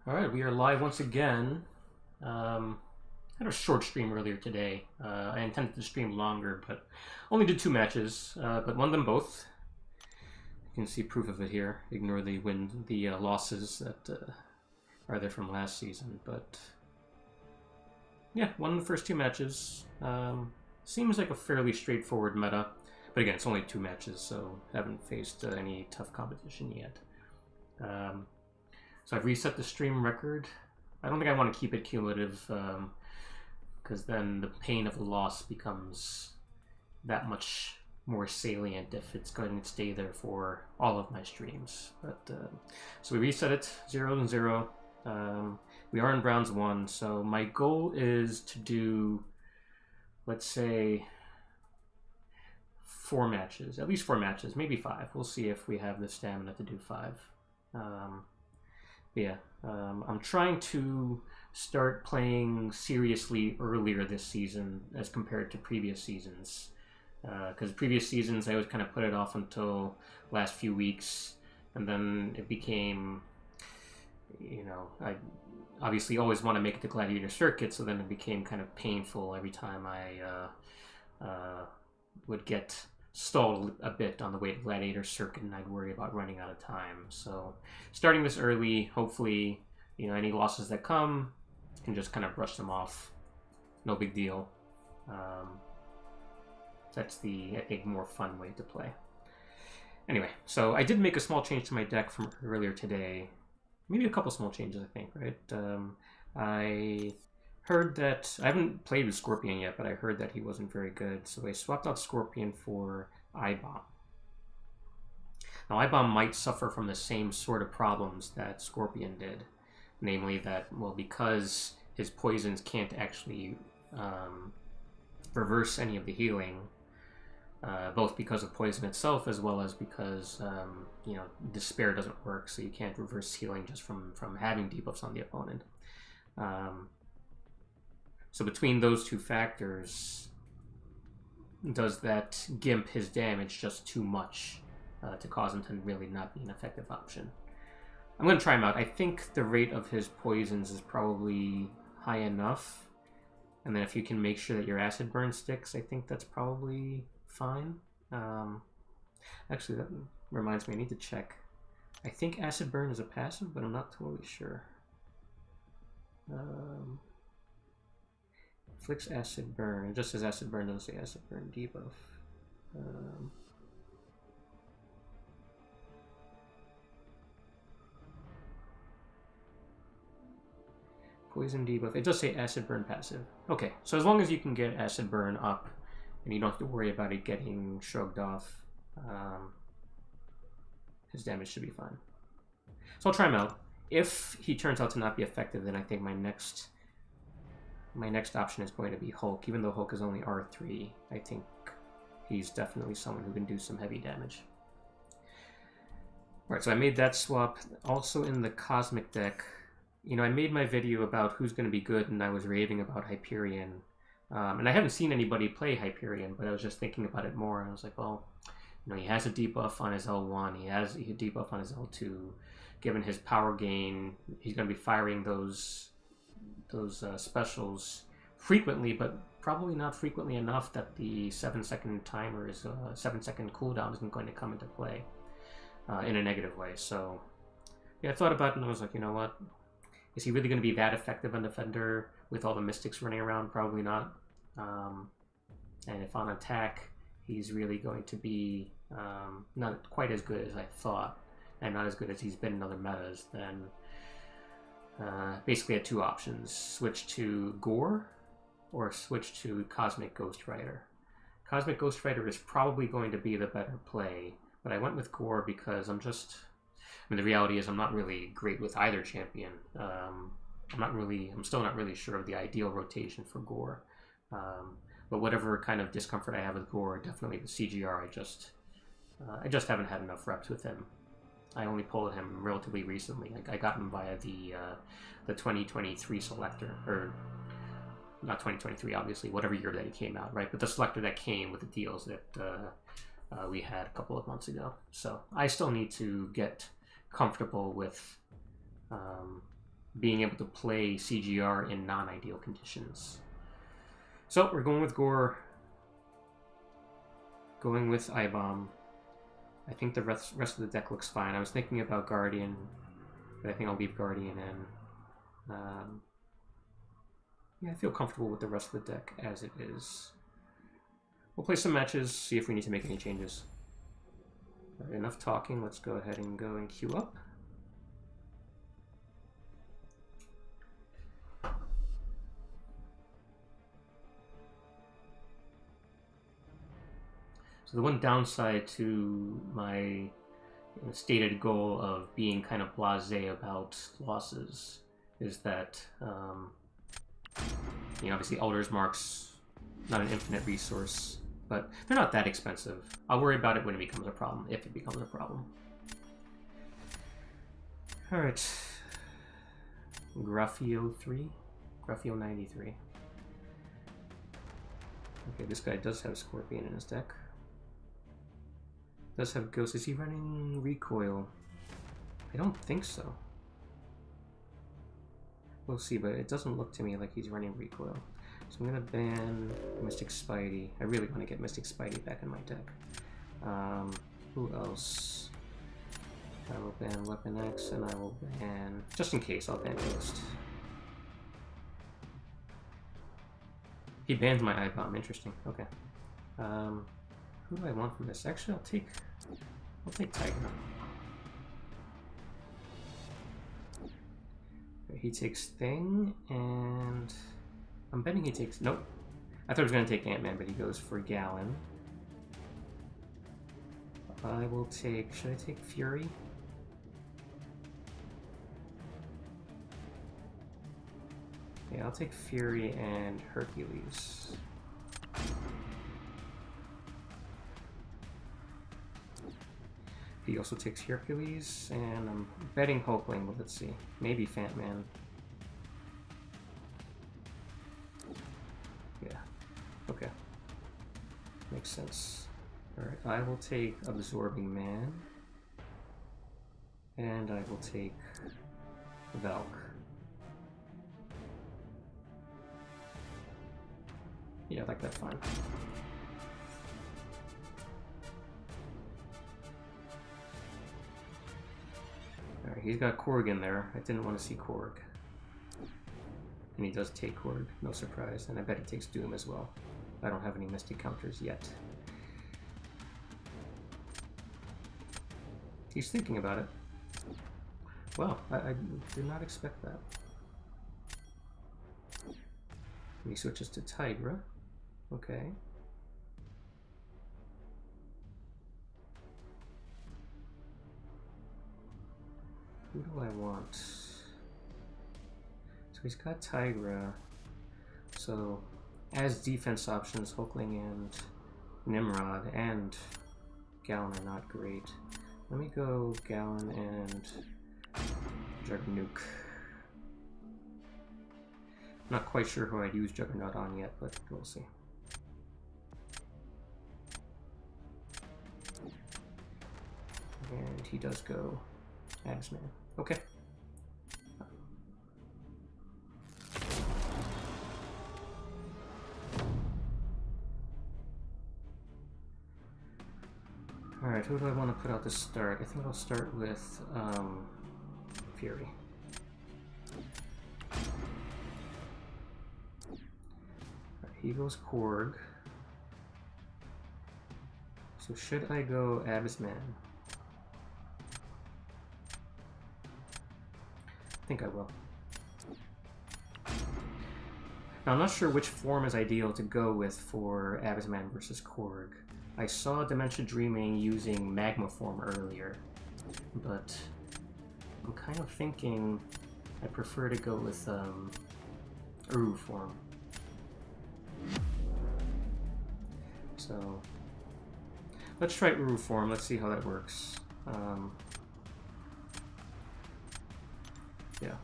All right, we are live once again. Had a short stream earlier today. I intended to stream longer, but only did two matches, but won them both. You can see proof of it here. Ignore the losses that are there from last season, but yeah, won the first two matches. Seems like a fairly straightforward meta, but again, it's only two matches, so haven't faced any tough competition yet. So I've reset the stream record. I don't think I want to keep it cumulative, because then the pain of the loss becomes that much more salient if it's going to stay there for all of my streams. But so we reset it 0-0. We are in Browns 1, so my goal is to do, let's say, 4 matches, at least 4 matches, maybe 5. We'll see if we have the stamina to do 5. Yeah, I'm trying to start playing seriously earlier this season as compared to previous seasons. Because previous seasons I always kind of put it off until last few weeks, and then it became, you know, I obviously always want to make it to Gladiator Circuit, so then it became kind of painful every time I would get stalled a bit on the way to Gladiator Circuit, and I'd worry about running out of time. So starting this early, hopefully, you know, any losses that come, can just kind of brush them off. No big deal. That's the, I think, more fun way to play. Anyway, so I did make a small change to my deck from earlier today. Maybe a couple small changes, I think, right? I heard that, I haven't played with Scorpion yet, but I heard that he wasn't very good, so I swapped out Scorpion for I-Bomb. Now, I-Bomb might suffer from the same sort of problems that Scorpion did, namely that, well, because his poisons can't actually reverse any of the healing, both because of poison itself as well as because, you know, Despair doesn't work, so you can't reverse healing just from having debuffs on the opponent. So between those two factors, does that gimp his damage just too much to cause him to really not be an effective option? I'm going to try him out. I think the rate of his poisons is probably high enough. And then if you can make sure that your acid burn sticks, I think that's probably fine. Actually, that reminds me, I need to check. I think acid burn is a passive, but I'm not totally sure. Flicks acid burn. It just says acid burn, doesn't say acid burn debuff. Poison debuff. It does say acid burn passive. Okay, so as long as you can get acid burn up and you don't have to worry about it getting shrugged off, his damage should be fine. So I'll try him out. If he turns out to not be effective, then I think my next option is going to be Hulk. Even though Hulk is only R3, I think he's definitely someone who can do some heavy damage. Alright, so I made that swap. Also in the Cosmic deck, you know, I made my video about who's going to be good, and I was raving about Hyperion. And I haven't seen anybody play Hyperion, but I was just thinking about it more, and I was like, well, you know, he has a debuff on his L1, he has a debuff on his L2. Given his power gain, he's going to be firing those specials frequently, but probably not frequently enough that the 7-second timer is 7-second cooldown isn't going to come into play in a negative way. So yeah, I thought about it and I was like, you know what? Is he really going to be that effective on Defender with all the Mystics running around? Probably not. And if on attack, he's really going to be not quite as good as I thought, and not as good as he's been in other metas, then basically I had two options: switch to Gore or switch to Cosmic Ghost Rider. Cosmic Ghost Rider is probably going to be the better play, but I went with Gore because I mean, the reality is I'm not really great with either champion. I'm still not really sure of the ideal rotation for Gore. But whatever kind of discomfort I have with Gore, definitely the CGR, I just haven't had enough reps with him. I only pulled him relatively recently. I got him via the 2023 selector, or not 2023, obviously, whatever year that he came out, right? But the selector that came with the deals that we had a couple of months ago. So I still need to get comfortable with being able to play CGR in non-ideal conditions. So we're going with Gore, going with I-Bomb. I think the rest of the deck looks fine. I was thinking about Guardian, but I think I'll leave Guardian in. Yeah, I feel comfortable with the rest of the deck as it is. We'll play some matches, see if we need to make any changes. All right, enough talking, let's go ahead and go and queue up. So the one downside to my stated goal of being kind of blasé about losses is that, obviously Elder's Mark's not an infinite resource, but they're not that expensive. I'll worry about it when it becomes a problem, if it becomes a problem. Alright. Graffio 3? Graffio 93. Okay, this guy does have Scorpion in his deck. Does have Ghost. Is he running Recoil? I don't think so. We'll see, but it doesn't look to me like he's running Recoil. So I'm gonna ban Mystic Spidey. I really want to get Mystic Spidey back in my deck. Who else? I will ban Weapon X, and I will ban... Just in case, I'll ban Ghost. He banned my I-Bomb. Interesting. Okay. Who do I want from this? Actually, I'll take Tiger. He takes Thing, and I'm betting he takes... Nope. I thought he was going to take Ant-Man, but he goes for Gallon. I will take... Should I take Fury? Yeah, I'll take Fury and Hercules. He also takes Hercules, and I'm betting Hulkling, but let's see. Maybe Fantman. Yeah. Okay. Makes sense. Alright, I will take Absorbing Man. And I will take Valk. Yeah, I like that fine. Alright, he's got Korg in there. I didn't want to see Korg. And he does take Korg, no surprise. And I bet he takes Doom as well. I don't have any Mystic counters yet. He's thinking about it. Well, I did not expect that. And he switches to Tigra. Okay. Who do I want? So he's got Tigra. So as defense options, Hulkling and Nimrod and Gallon are not great. Let me go Gallon and Juggernuke. Not quite sure who I'd use Juggernaut on yet, but we'll see. And he does go Axeman. Okay. Alright, who do I want to put out to start? I think I'll start with Fury. Right, he goes Korg. So should I go Abysman? I think I will. Now, I'm not sure which form is ideal to go with for Abysman versus Korg. I saw Dementia Dreaming using Magma form earlier, but I'm kind of thinking I prefer to go with Uru form. So let's try Uru form. Let's see how that works. Yeah.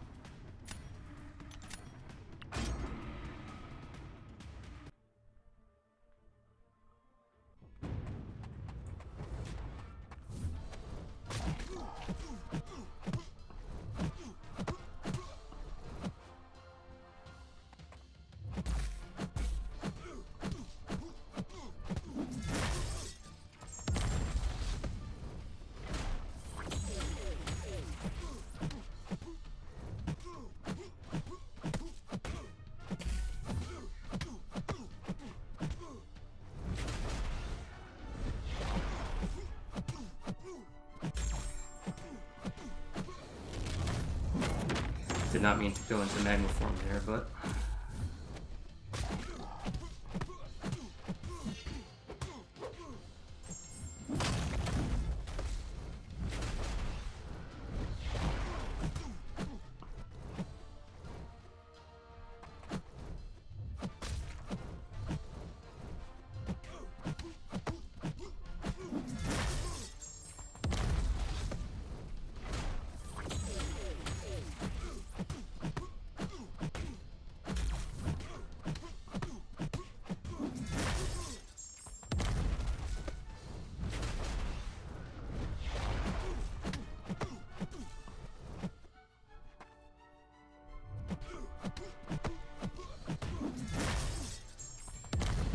Did not mean to go into magma form there, but...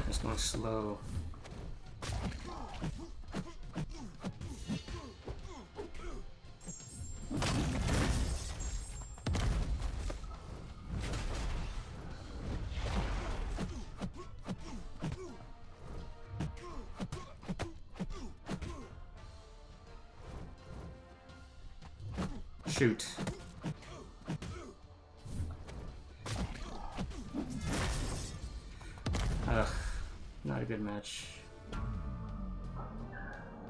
Just going slow. Shoot. Ugh, not a good match.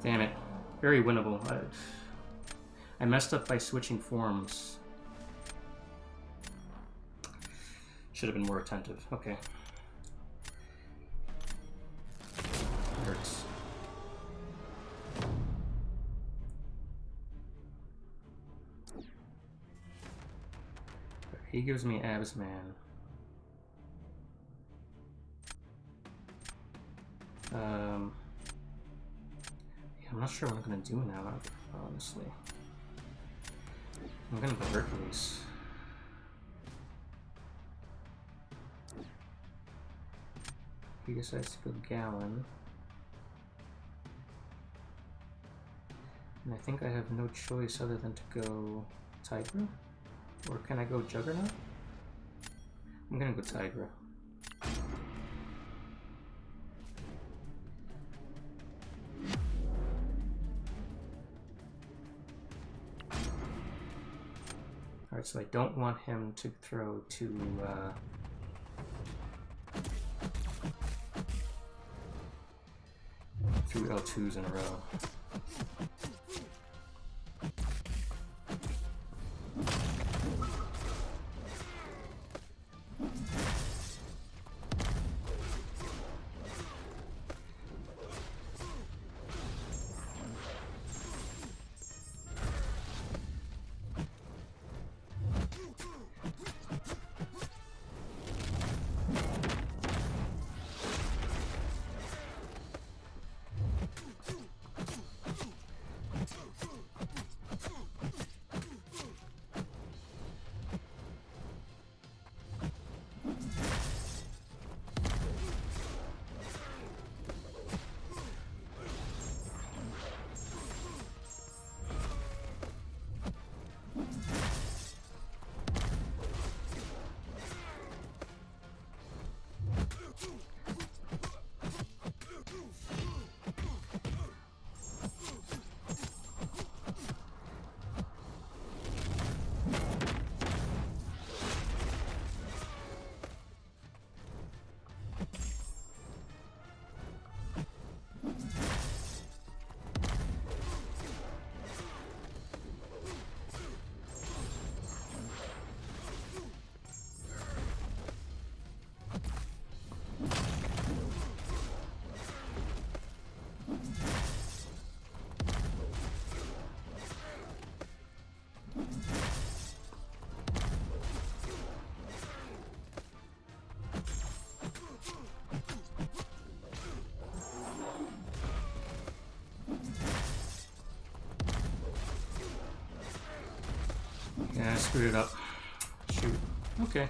Damn it. Very winnable. I messed up by switching forms. Should have been more attentive. Okay. Hurts. He gives me abs, man. Yeah, I'm not sure what I'm gonna do now, honestly. I'm gonna go Hercules. He decides to go Gallon. And I think I have no choice other than to go Tigra. Or can I go Juggernaut? I'm gonna go Tigra. Alright, so I don't want him to throw two L2s in a row. Yeah, I screwed it up. Shoot. Okay.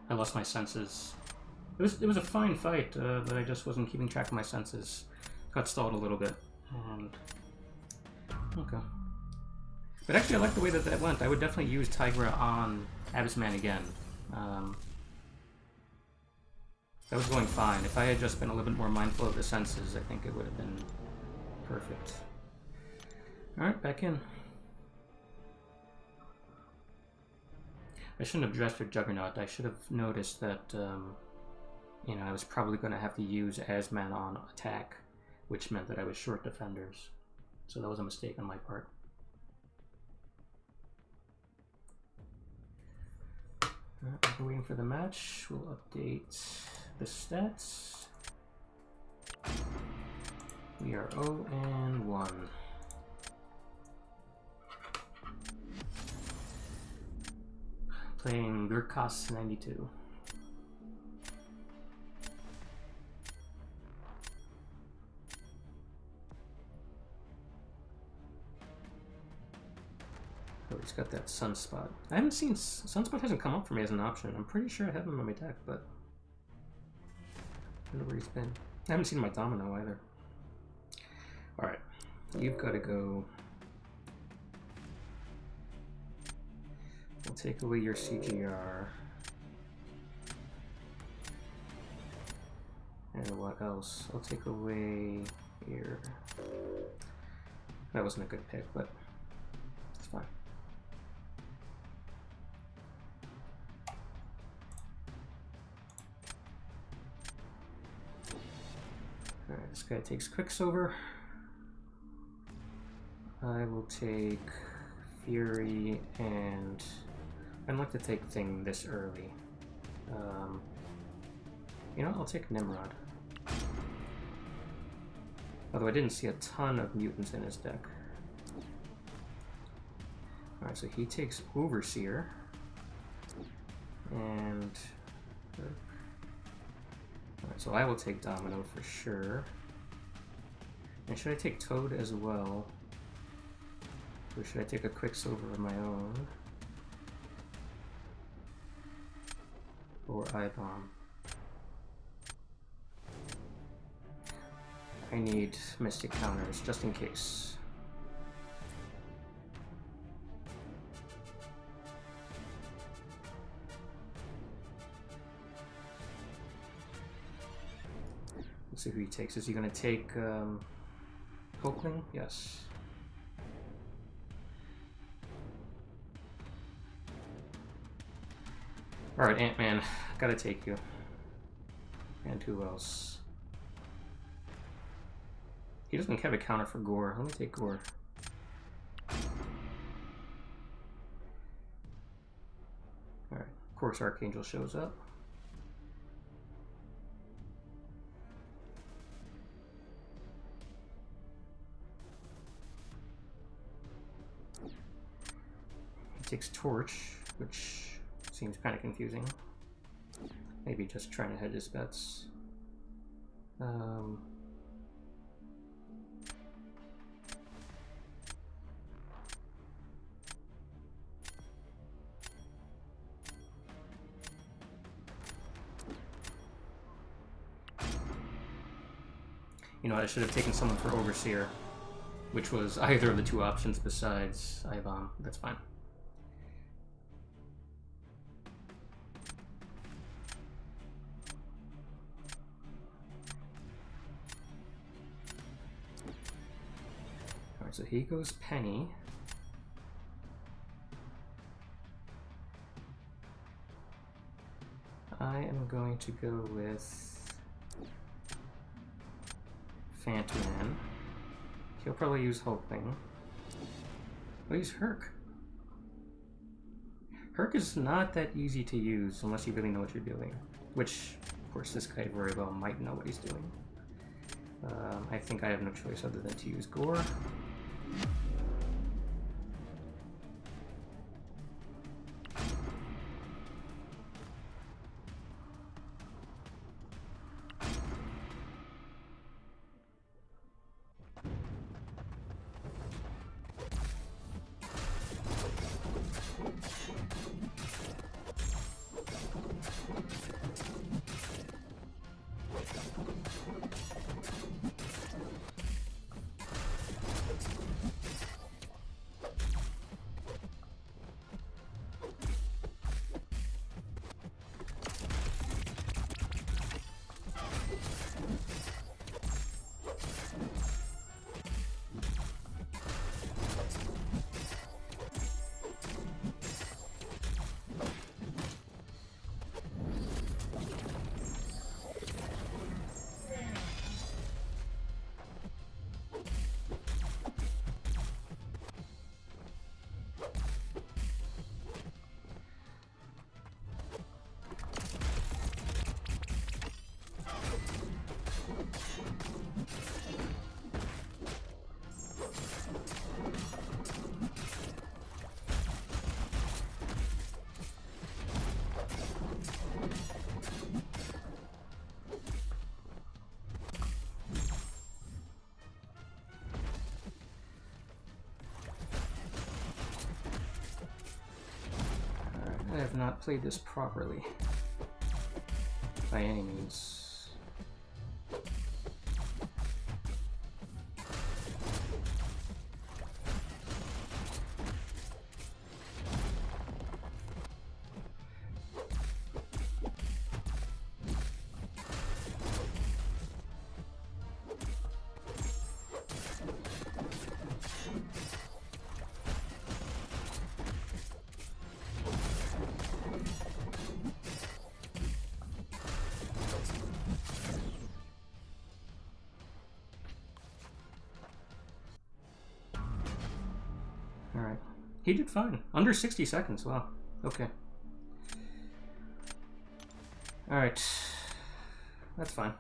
I lost my senses. It was a fine fight, but I just wasn't keeping track of my senses. Got stalled a little bit. And okay. But actually, I like the way that went. I would definitely use Tigra on Abyssman again. That was going fine. If I had just been a little bit more mindful of the senses, I think it would have been Perfect. Alright, back in. I shouldn't have dressed for Juggernaut. I should have noticed that, you know, I was probably going to have to use Asman on attack, which meant that I was short defenders. So that was a mistake on my part. We're waiting for the match. We'll update the stats. We are 0-1. Playing Gurkhas 92. Oh, he's got that Sunspot. I haven't seen... Sunspot hasn't come up for me as an option. I'm pretty sure I have him on my deck, but... I don't know where he's been. I haven't seen my Domino either. Alright. You've got to go... We'll take away your CGR. And what else? I'll take away your... That wasn't a good pick, but it's fine. Alright, this guy takes Quicksilver. I will take Fury, and I'd like to take Thing this early. You know, I'll take Nimrod. Although I didn't see a ton of mutants in his deck. Alright, so he takes Overseer. And... Alright, so I will take Domino for sure. And should I take Toad as well? Or should I take a Quicksilver of my own? Or I-Bomb? I need Mystic counters, just in case. Let's see who he takes. Is he going to take Hulkling? Yes. Alright, Ant-Man, gotta take you. And who else? He doesn't have a counter for Gore. Let me take Gore. Alright, of course Archangel shows up. He takes Torch, which seems kind of confusing. Maybe just trying to hedge his bets. You know, I should have taken someone for Overseer, which was either of the two options besides I-Bomb. That's fine. Alright, so he goes Penny. I am going to go with Phantom-Man. He'll probably use Hulkling. Oh, use Herc. Herc is not that easy to use unless you really know what you're doing. Which, of course, this guy very well might know what he's doing. I think I have no choice other than to use Gore. have not played this properly by any means. Alright. He did fine. Under 60 seconds. Wow. Okay. Alright. That's fine.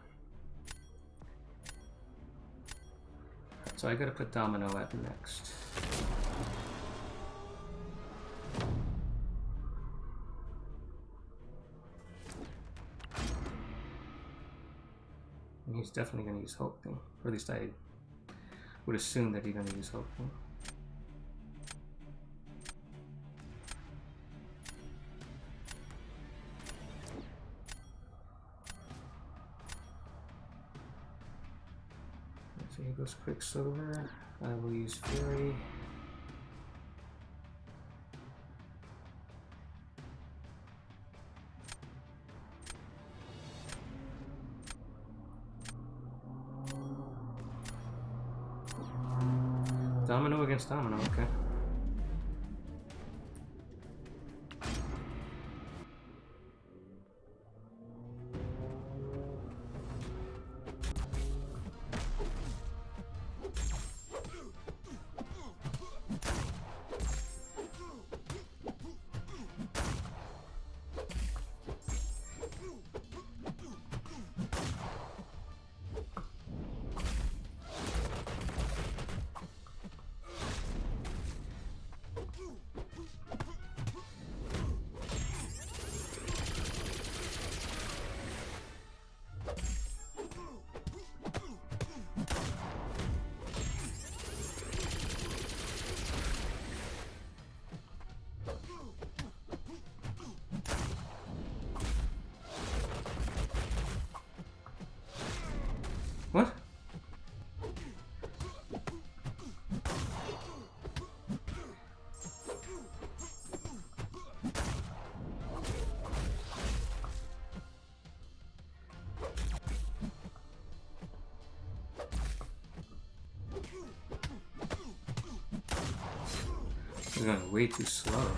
So I gotta put Domino at next. And he's definitely gonna use Hope thing. Or at least I would assume that he's gonna use Hope thing. So he goes Quicksilver. I will use Fury. Domino against Domino, okay. What? He's going way too slow.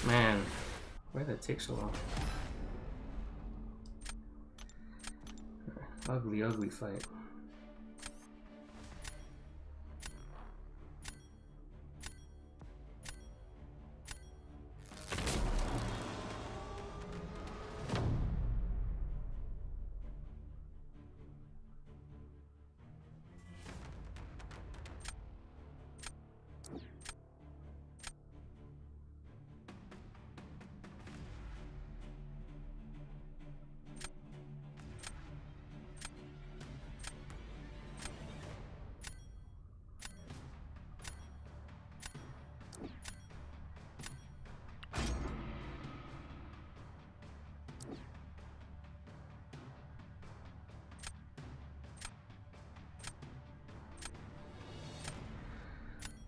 Man, why did that take so long? Ugly, ugly fight.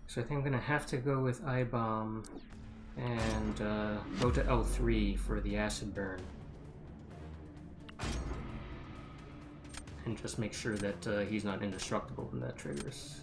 So I think I'm gonna have to go with I-Bomb and go to L3 for the acid burn. And just make sure that he's not indestructible when that triggers.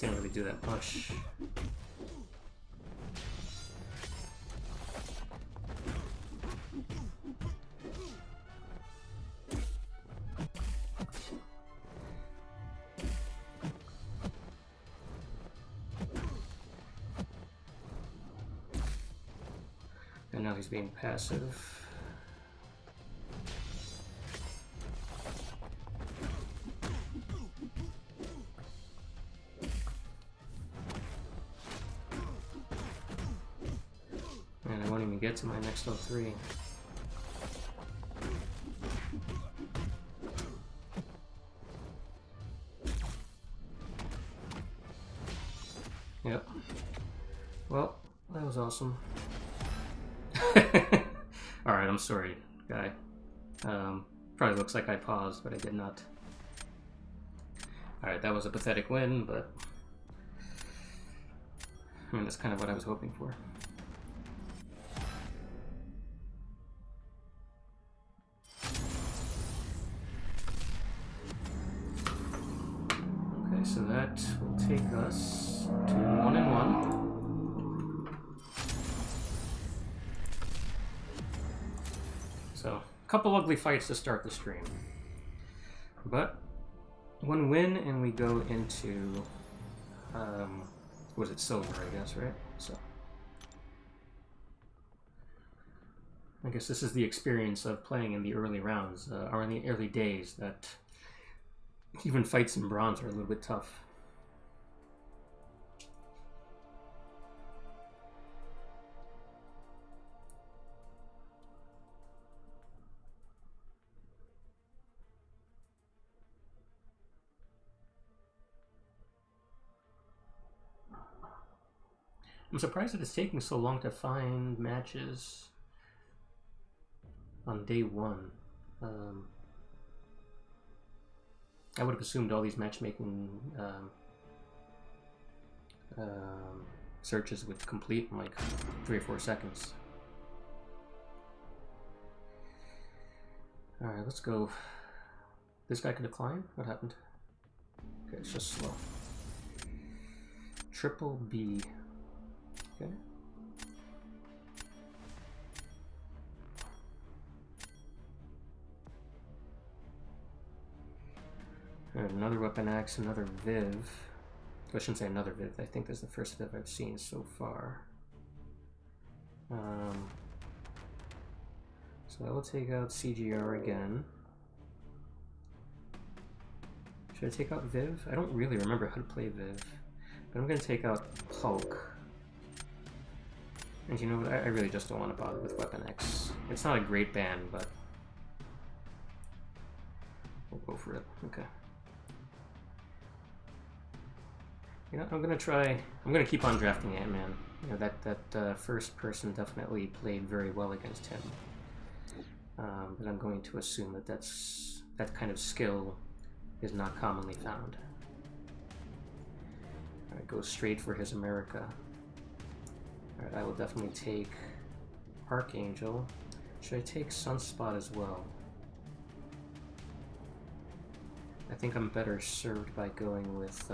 Didn't really do that much. And now he's being passive. And I won't even get to my next level 3. Yep. Well, that was awesome. Alright, I'm sorry, guy. Probably looks like I paused, but I did not. Alright, that was a pathetic win, but I mean, that's kind of what I was hoping for. Okay, so that will take us to 1-1. So, a couple ugly fights to start the stream. But, one win and we go into, was it silver, I guess, right? So, I guess this is the experience of playing in the early rounds, or in the early days, that even fights in bronze are a little bit tough. I'm surprised that it's taking so long to find matches on day 1. I would have assumed all these matchmaking searches would complete in like 3 or 4 seconds. Alright, let's go. This guy can decline? What happened? Okay, it's just slow. Triple B. Okay. Alright, another weapon axe, another Viv. I shouldn't say another Viv, I think this is the first Viv I've seen so far. So I will take out CGR again. Should I take out Viv? I don't really remember how to play Viv. But I'm going to take out Hulk. And you know what, I really just don't want to bother with Weapon X. It's not a great ban, but we'll go for it. Okay. You know, I'm gonna keep on drafting Ant-Man. You know, that first person definitely played very well against him. But I'm going to assume that that kind of skill is not commonly found. Alright, go straight for his America. Alright, I will definitely take Archangel. Should I take Sunspot as well? I think I'm better served by going with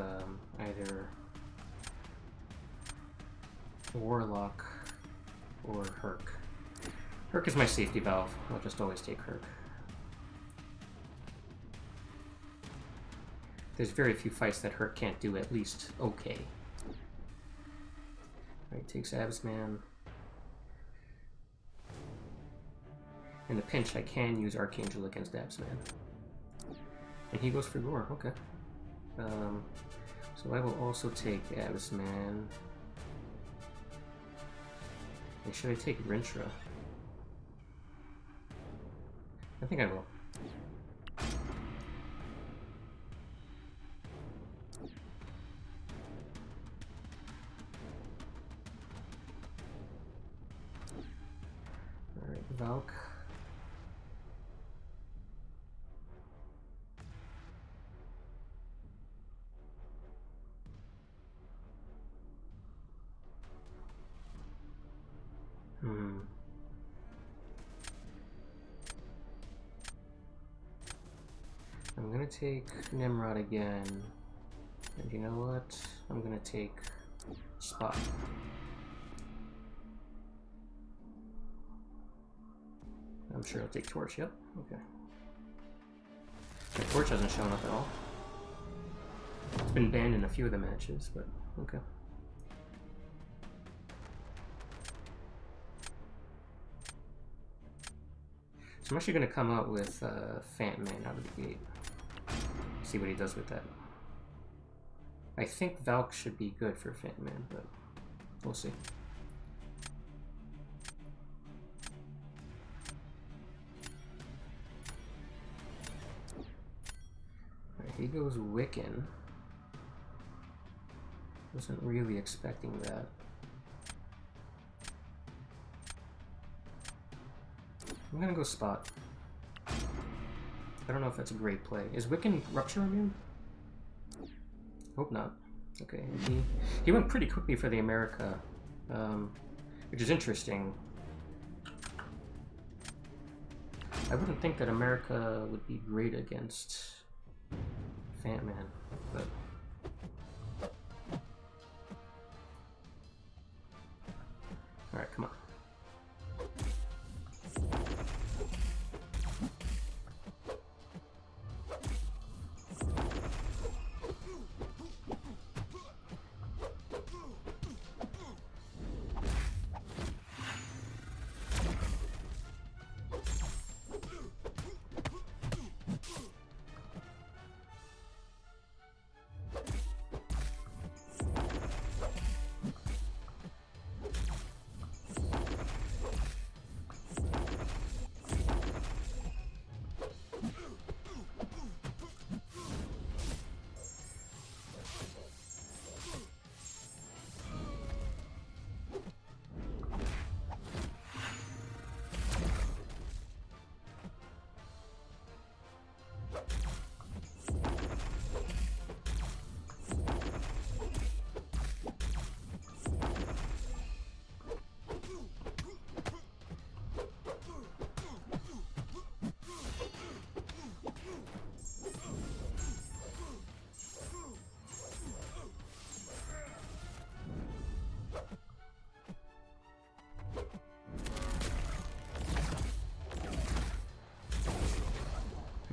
either Warlock or Herc. Herc is my safety valve. I'll just always take Herc. There's very few fights that Herc can't do at least okay. Alright, takes Absman. In a pinch, I can use Archangel against Absman. And he goes for Gore, okay. So I will also take Absman. And should I take Rintra? I think I will. Alright, Valk. I'm gonna take Nimrod again, And you know what? I'm gonna take Spot. I'm sure I'll take Torch, yep. Okay. The Torch hasn't shown up at all. It's been banned in a few of the matches, but okay. So I'm actually going to come out with Phantom Man out of the gate. See what he does with that. I think Valk should be good for Phantom Man, but we'll see. Alright, he goes Wiccan. Wasn't really expecting that. I'm gonna go Spot. I don't know if that's a great play. Is Wiccan Rupture immune? Hope not. Okay, he went pretty quickly for the America, which is interesting. I wouldn't think that America would be great against Phantom Man, but all right, come on.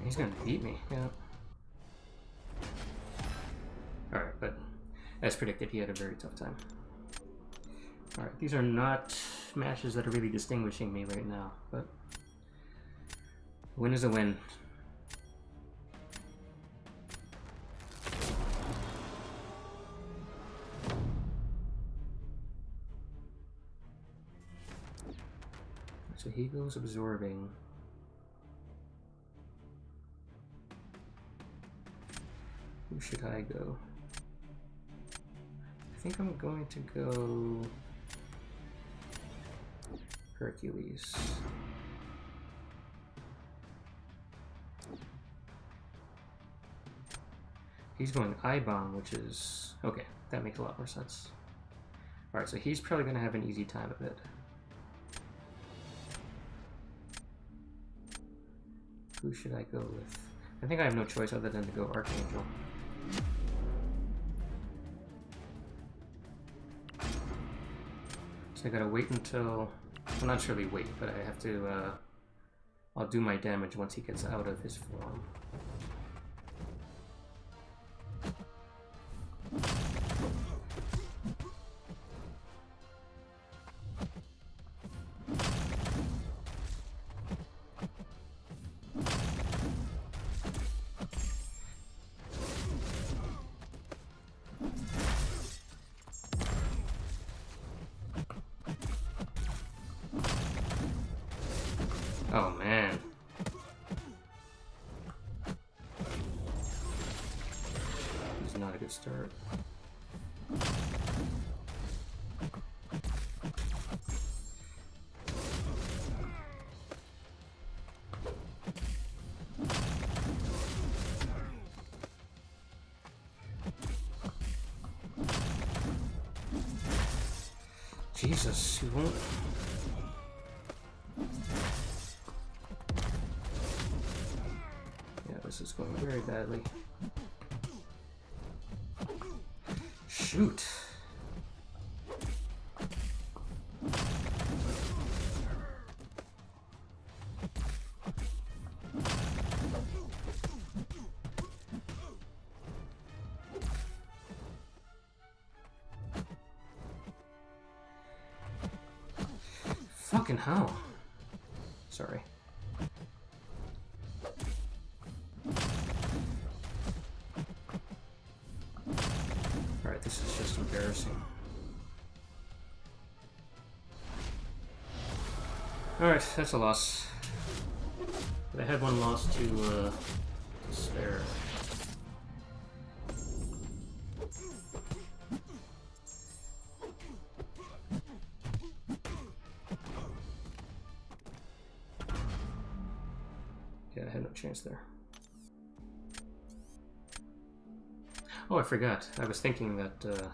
He's gonna beat me, yeah. Alright, but as predicted, he had a very tough time. Alright, these are not matches that are really distinguishing me right now, but a win is a win. So he goes absorbing. Who should I go? I think I'm going to go Hercules. He's going I-Bomb, which is... okay, that makes a lot more sense. Alright, so he's probably going to have an easy time of it. Who should I go with? I think I have no choice other than to go Archangel. So I gotta wait until... well, not surely wait, but I have to... I'll do my damage once he gets out of his form. Oh man. This is not a good start. Jesus, you won't... this is going very badly. Shoot. Fucking hell. Sorry. Alright, this is just embarrassing. Alright, that's a loss. But I had one loss to spare. Yeah, I had no chance there. Oh, I forgot. I was thinking that the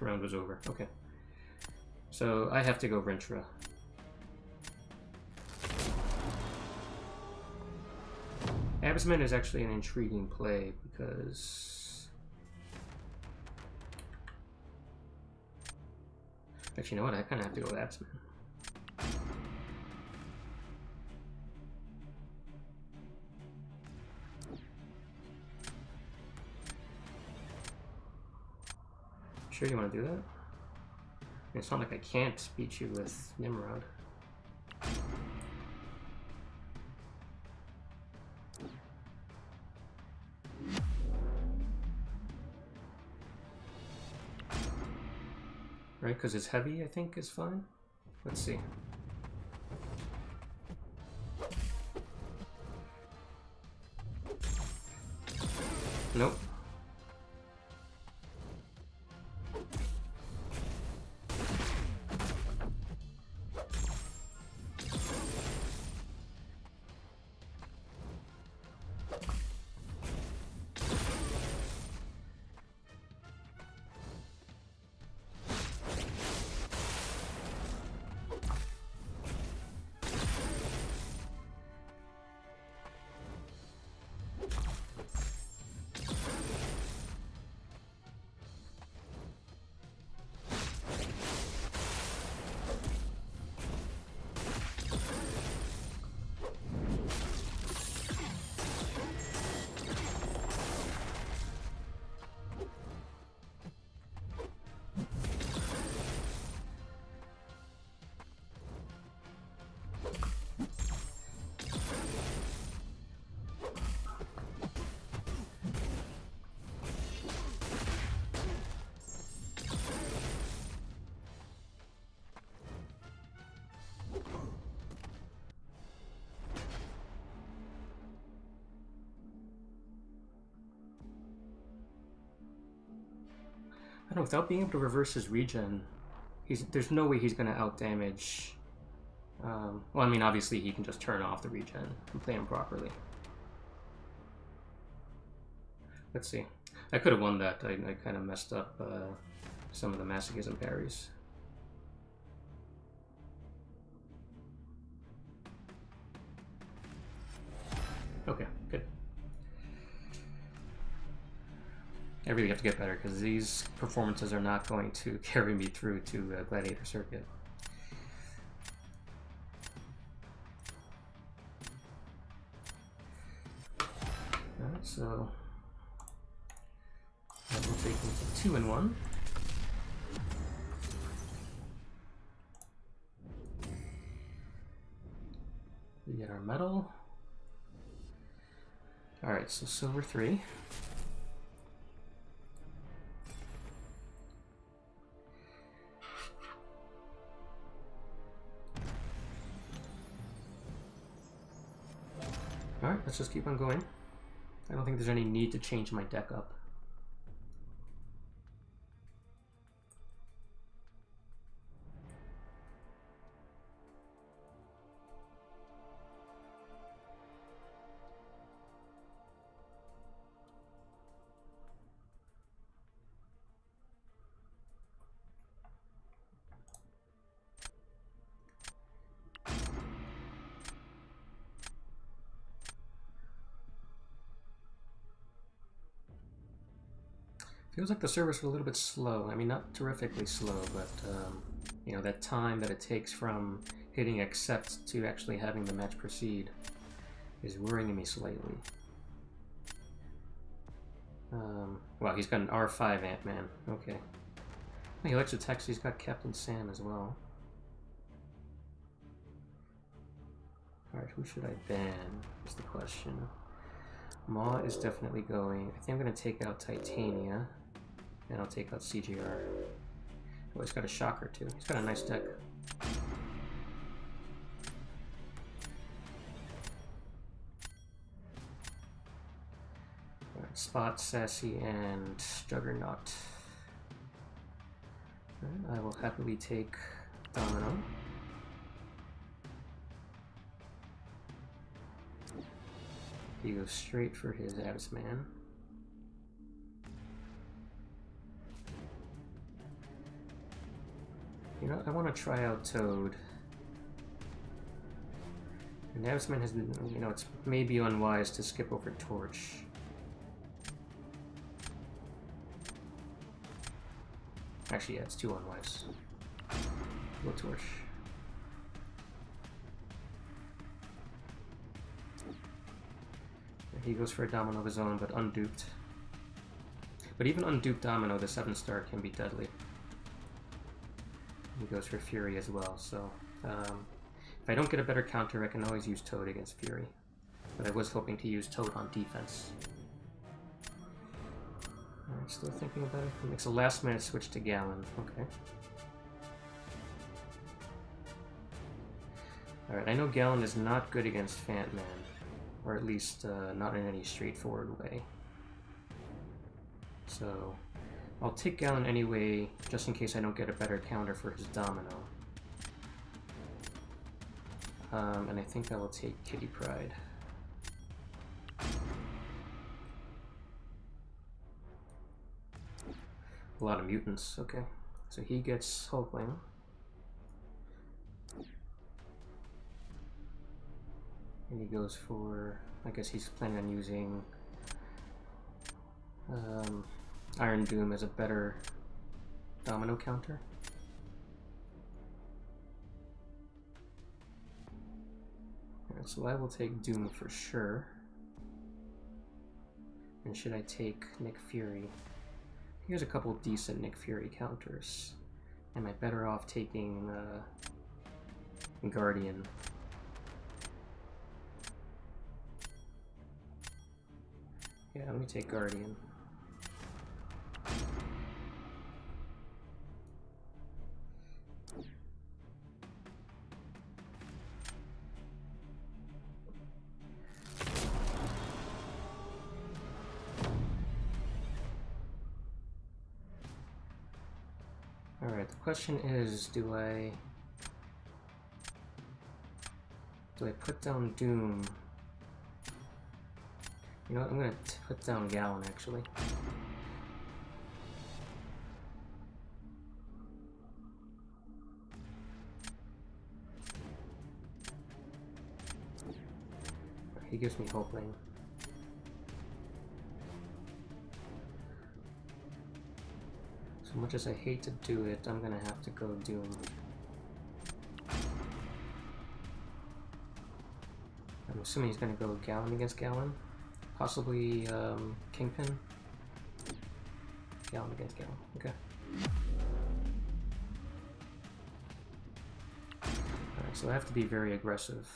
round was over. Okay. So I have to go Rintra. Absman is actually an intriguing play because... Actually, you know what? I kind of have to go with Absman. Sure you want to do that? It's not like I can't beat you with Nimrod. Right, because it's heavy, I think, is fine. Let's see. Nope. I don't know, without being able to reverse his regen, there's no way he's going to outdamage. Well, I mean, obviously he can just turn off the regen and play him properly. Let's see. I could have won that. I kind of messed up some of the masochism parries. Okay, good. I really have to get better because these performances are not going to carry me through to Gladiator Circuit. Alright, so that will take me to 2-1. We get our medal. Alright, so silver 3. Alright, let's just keep on going. I don't think there's any need to change my deck up. Feels like the servers are a little bit slow. I mean, not terrifically slow, but you know, that time that it takes from hitting accept to actually having the match proceed is worrying me slightly. Wow, he's got an R5 Ant-Man. Okay. He likes to text. He's got Captain Sam as well. Alright, who should I ban is the question. Maw is definitely going. I think I'm going to take out Titania. And I'll take out CGR. Oh, he's got a Shocker too. He's got a nice deck. Alright, Spot, Sassy, and Juggernaut. Alright, I will happily take Domino. He goes straight for his Absman. You know, I want to try out Toad. And Absman has, you know, it's maybe unwise to skip over Torch. Actually, yeah, it's too unwise. Go Torch. He goes for a Domino of his own, but unduped. But even unduped Domino, the 7-star can be deadly. He goes for Fury as well, so if I don't get a better counter, I can always use Toad against Fury. But I was hoping to use Toad on defense. Alright, still thinking about it. He makes a last-minute switch to Gallon. Okay. Alright, I know Gallon is not good against Fantman. Or at least not in any straightforward way. So I'll take Gallon anyway, just in case I don't get a better counter for his Domino. And I think I will take Kitty Pryde. A lot of mutants, okay. So he gets Hulkling. And he goes for, I guess he's planning on using Iron Doom as a better Domino counter. Alright, so I will take Doom for sure. And should I take Nick Fury? Here's a couple decent Nick Fury counters. Am I better off taking Guardian? Yeah, let me take Guardian. Alright, the question is, do I put down Doom? You know what, I'm gonna put down Gallon actually. He gives me Hulkling. So much as I hate to do it, I'm gonna have to go Doom. I'm assuming he's gonna go Gallon against Gallon. Possibly Kingpin. Gallon against Gallon. Okay. Alright, so I have to be very aggressive.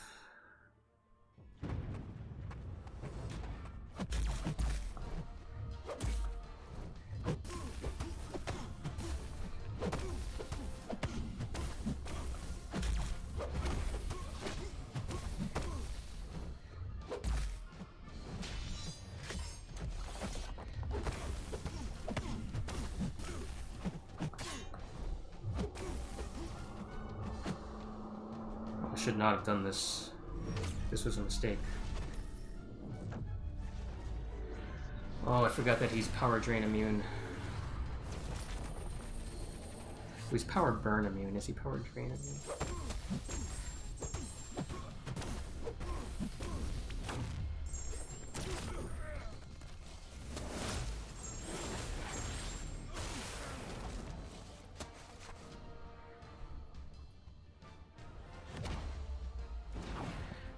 Should not have done this. This was a mistake. Oh, I forgot that he's Power Drain immune. Oh, he's Power Burn immune. Is he Power Drain immune?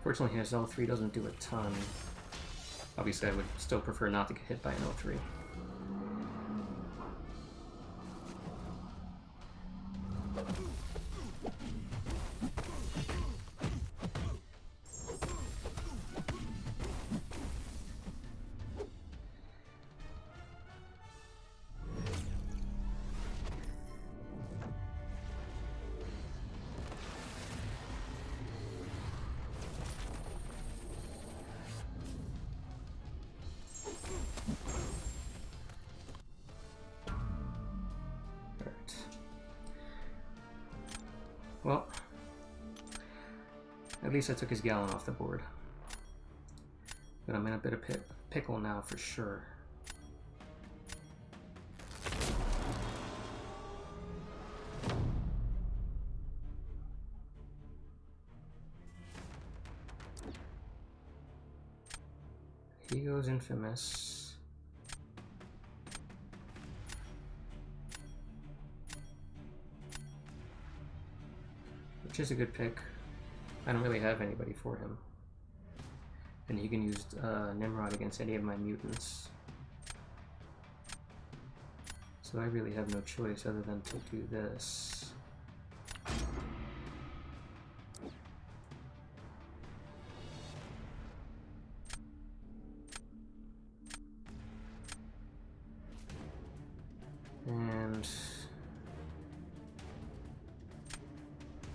Fortunately, his L3 doesn't do a ton. Obviously, I would still prefer not to get hit by an L3. Well, at least I took his Gallon off the board. But I'm in a bit of pickle now for sure. He goes Infamous. Which is a good pick. I don't really have anybody for him. And he can use Nimrod against any of my mutants. So I really have no choice other than to do this. And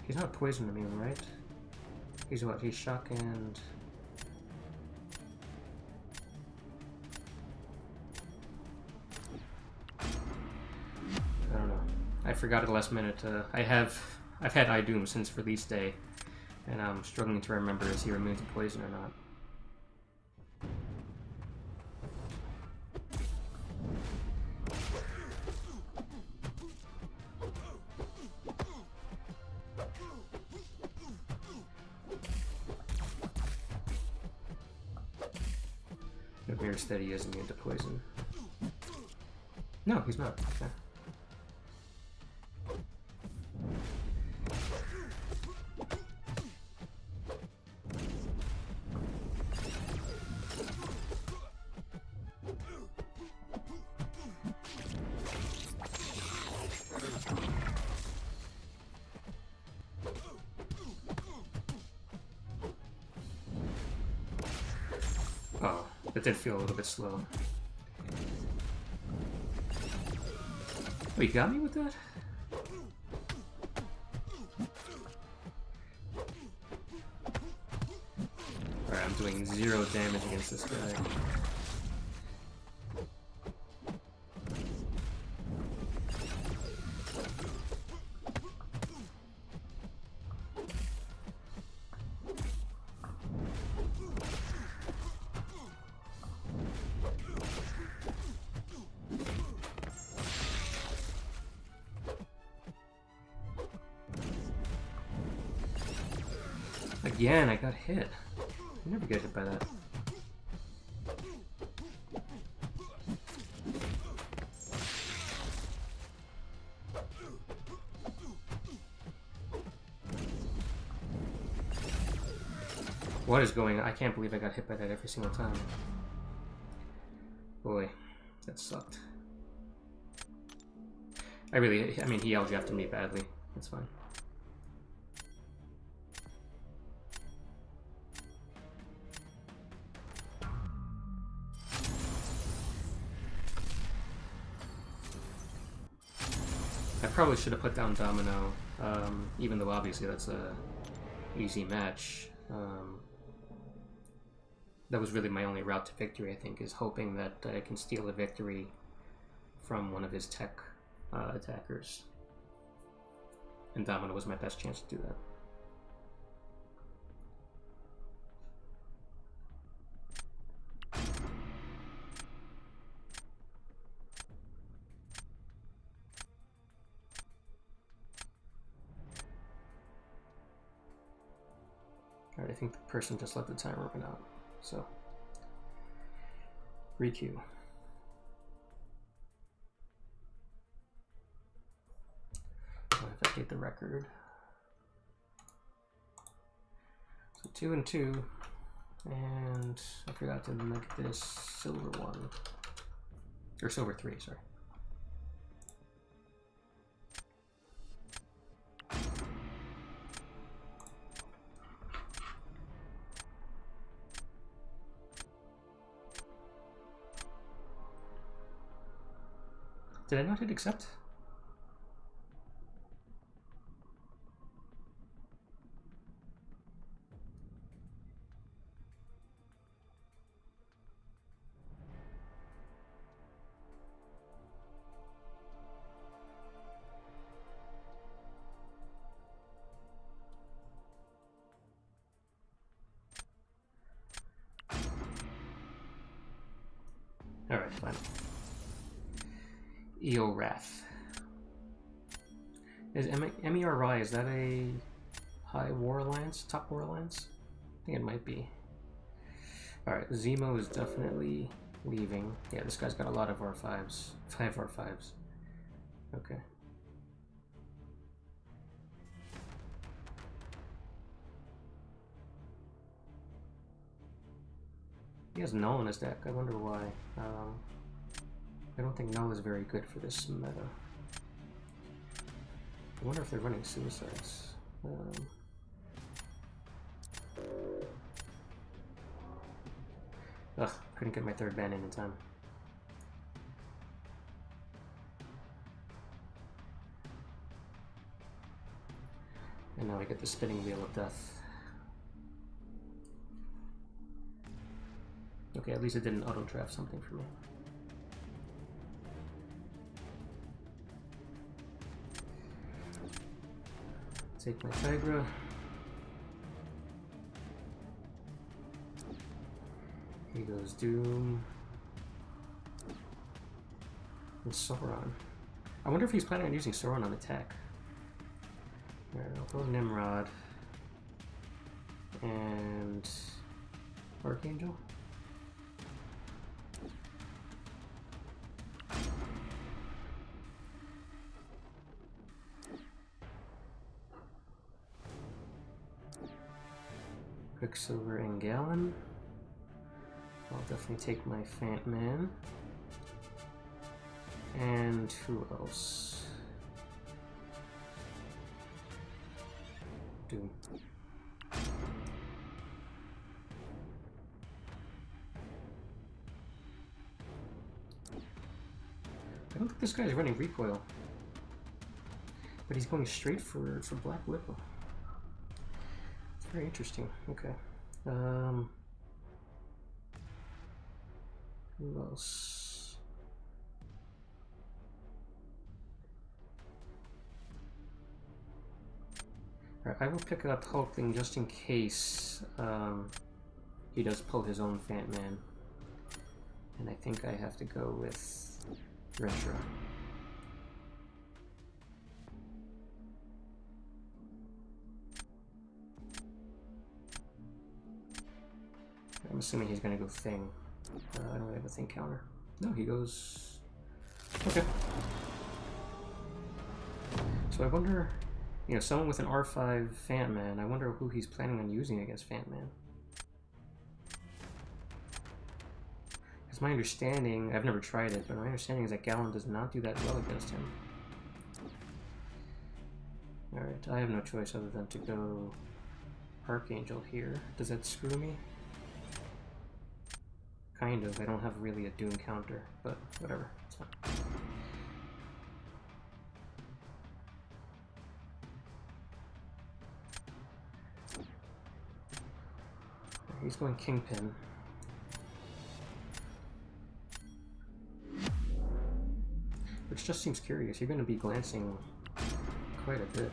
he's not poison immune, right? He's what? He's shock and I don't know. I forgot at the last minute. I've had iDoom since release day, and I'm struggling to remember is he immune to poison or not. It appears that he is immune to poison. No, he's not. Okay. Oh, that did feel a little bit slow. Oh, you got me with that? Alright, I'm doing 0 damage against this guy. Again, I got hit. You never get hit by that. What is going on? I can't believe I got hit by that every single time. Boy, that sucked. I mean, he LGF'd me badly. That's fine. I probably should have put down Domino, even though obviously that's a easy match. That was really my only route to victory, I think, is hoping that I can steal a victory from one of his tech attackers. And Domino was my best chance to do that. Alright, I think the person just let the timer run out, so requeue. If I get the record. So 2 and 2. And I forgot to make this silver 1. Or silver 3, sorry. Did I not hit accept? Alright, fine. EO Wrath. Is MERY, is that a high war alliance? Top war alliance? I think it might be. Alright, Zemo is definitely leaving. Yeah, this guy's got a lot of R5s. 5 R5s. Okay. He has Null in his deck. I wonder why. I don't think Null is very good for this meta. I wonder if they're running Suicides. Ugh, couldn't get my 3rd ban in time. And now I get the Spinning Wheel of Death. Okay, at least it didn't auto-draft something for me. Take my Tigra. Here goes Doom. And Sauron. I wonder if he's planning on using Sauron on attack. Alright, I'll go Nimrod. And Archangel. Quicksilver and Gallon. I'll definitely take my Fant Man. And who else? Doom. I don't think this guy's running recoil. But he's going straight for Black Widow. Very interesting. Okay. Who else? Alright, I will pick up Hulkling just in case he does pull his own Fant Man. And I think I have to go with Renshra. I'm assuming he's gonna go Thing. I don't really have a Thing counter. No, he goes... Okay. So I wonder, you know, someone with an R5 Fant Man, I wonder who he's planning on using against Fant Man. Because my understanding, I've never tried it, but my understanding is that Gallon does not do that well against him. Alright, I have no choice other than to go Archangel here. Does that screw me? Kind of. I don't have really a Doom counter, but whatever. It's fine. He's going Kingpin. Which just seems curious. You're going to be glancing quite a bit.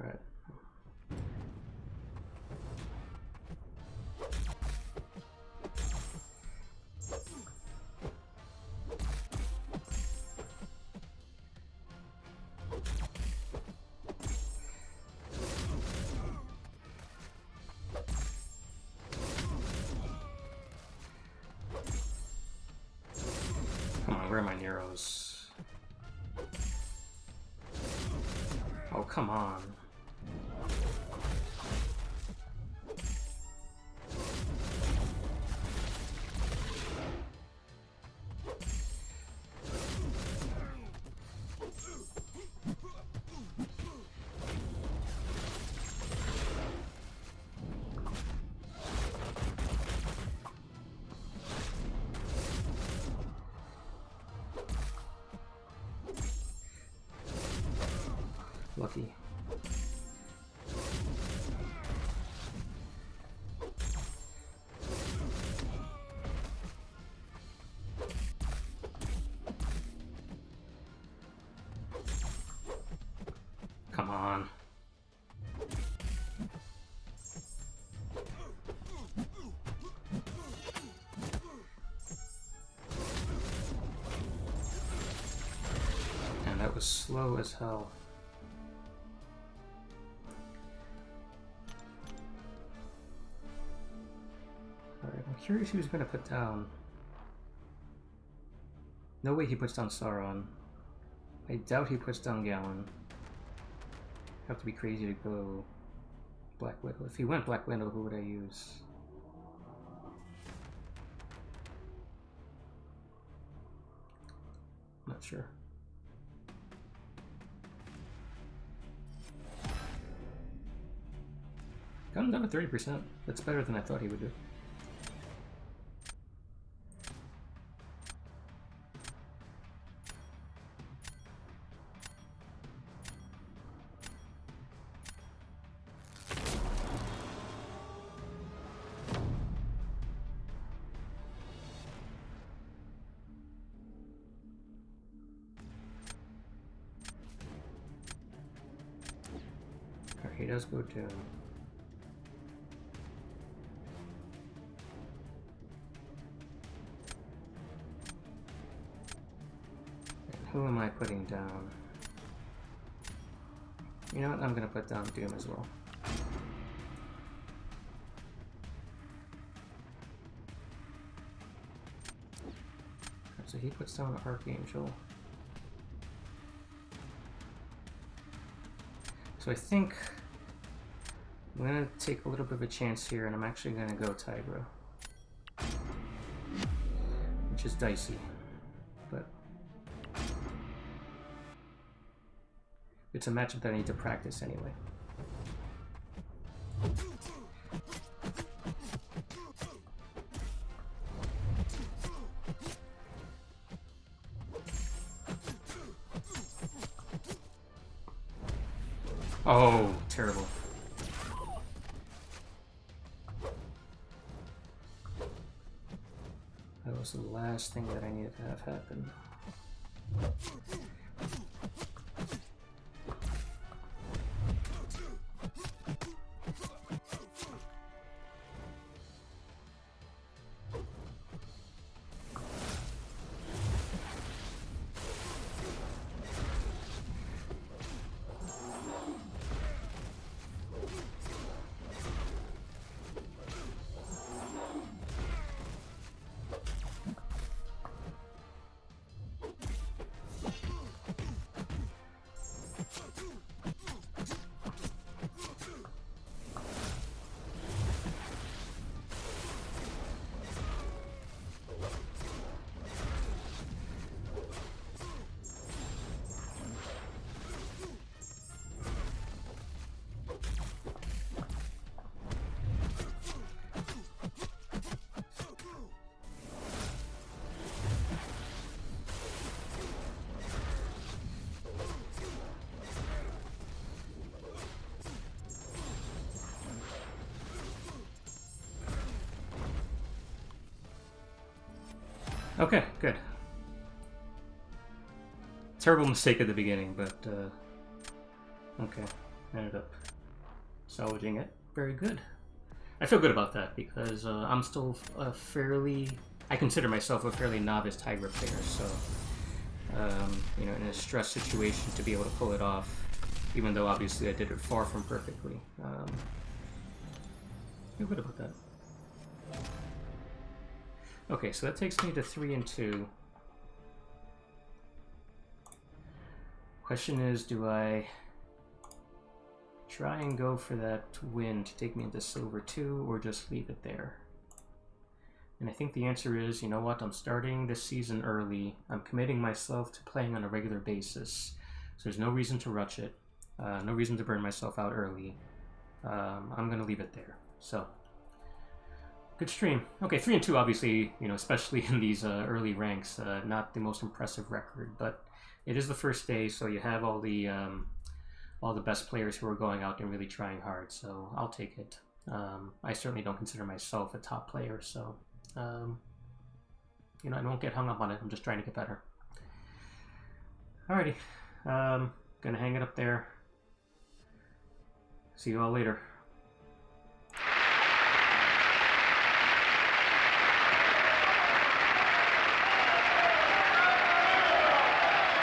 Alright. Come on, where are my Neros? Oh, Oh, come on. Lucky. Come on. And that was slow as hell. Alright, I'm curious who he's going to put down. No way he puts down Sauron. I doubt he puts down Galen. Have to be crazy to go Black Widow. If he went Black Widow, who would I use? Not sure. Got him down to 30%. That's better than I thought he would do. He does go down. And who am I putting down? You know what? I'm gonna put down Doom as well. So he puts down Archangel. So I think I'm going to take a little bit of a chance here, and I'm actually going to go Tigra. Which is dicey, but it's a matchup that I need to practice anyway. Oh, terrible. That was the last thing that I needed to have happen. Okay, good. Terrible mistake at the beginning, but okay. Ended up salvaging it. Very good. I feel good about that because I'm still a fairly... I consider myself a fairly novice Tigra player, so you know, in a stress situation to be able to pull it off, even though obviously I did it far from perfectly. I feel good about that. Okay, so that takes me to 3 and 2. Question is, do I try and go for that win to take me into silver 2, or just leave it there? And I think the answer is, you know what, I'm starting this season early. I'm committing myself to playing on a regular basis. So there's no reason to rush it. No reason to burn myself out early. I'm going to leave it there. So, good stream. Okay, 3-2, obviously, you know, especially in these early ranks, not the most impressive record, but it is the first day, so you have all the best players who are going out and really trying hard, so I'll take it. I certainly don't consider myself a top player, so, you know, I don't get hung up on it. I'm just trying to get better. Alrighty, gonna hang it up there. See you all later.